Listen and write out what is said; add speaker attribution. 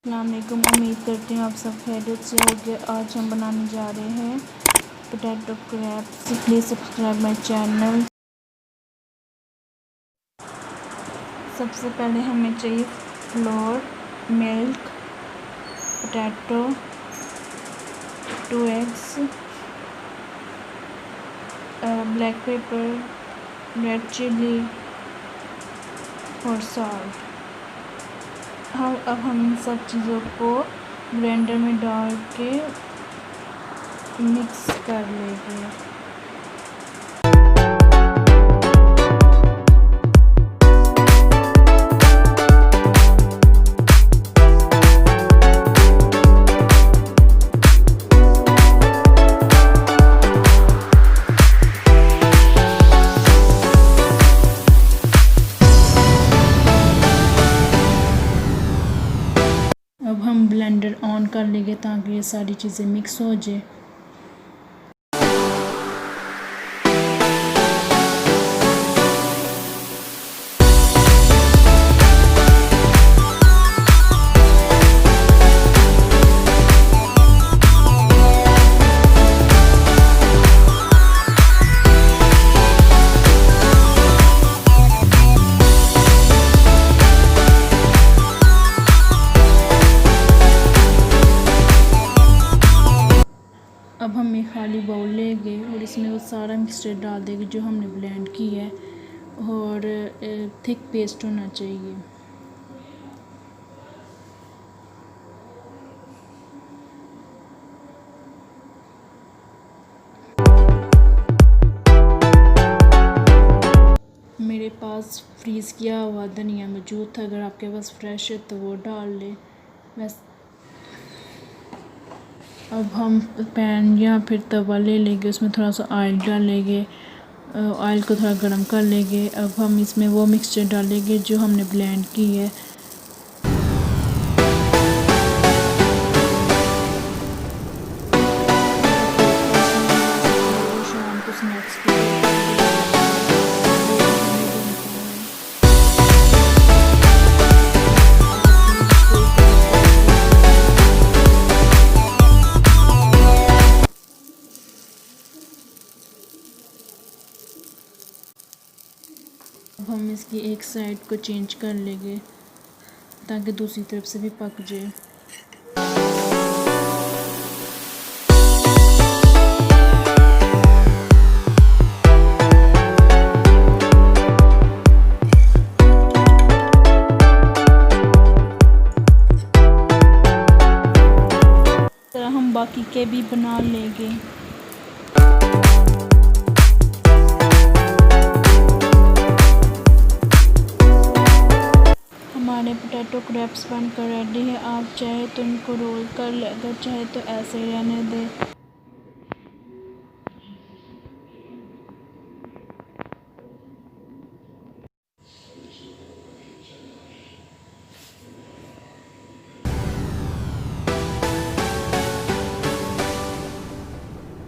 Speaker 1: अस्सलाम वालेकुम। उम्मीद करती हूँ आप सब खैरियत से होंगे। आज हम बनाने जा रहे हैं potato crepes. Please subscribe my channel. सबसे पहले हमें चाहिए flour, milk, potato, 2 eggs, black pepper, red chilli और सॉल्ट। अब हम इन सब चीज़ों को ब्लेंडर में डाल के मिक्स कर लेंगे। अब हम ब्लेंडर ऑन कर लेंगे ताकि ये सारी चीज़ें मिक्स हो जाए। अब हम एक खाली बाउल लेंगे और इसमें वो सारा मिक्सचर डाल देंगे जो हमने ब्लेंड किया है, और थिक पेस्ट होना चाहिए। मेरे पास फ्रीज़ किया हुआ धनिया मौजूद था, अगर आपके पास फ्रेश है तो वो डाल लें। बस अब हम पैन या फिर तवा ले लेंगे, उसमें थोड़ा सा ऑयल डालेंगे, ऑयल को थोड़ा गर्म कर लेंगे। अब हम इसमें वो मिक्सचर डालेंगे जो हमने ब्लेंड की है। शाम को स्नैक्स के अब हम इसकी एक साइड को चेंज कर लेंगे ताकि दूसरी तरफ से भी पक जाए। इस तरह हम बाकी के भी बना लेंगे। हमारे पोटैटो क्रैप्स बनकर रेडी है। आप चाहे तो इनको रोल कर ले, अगर चाहे तो ऐसे ही रहने दें।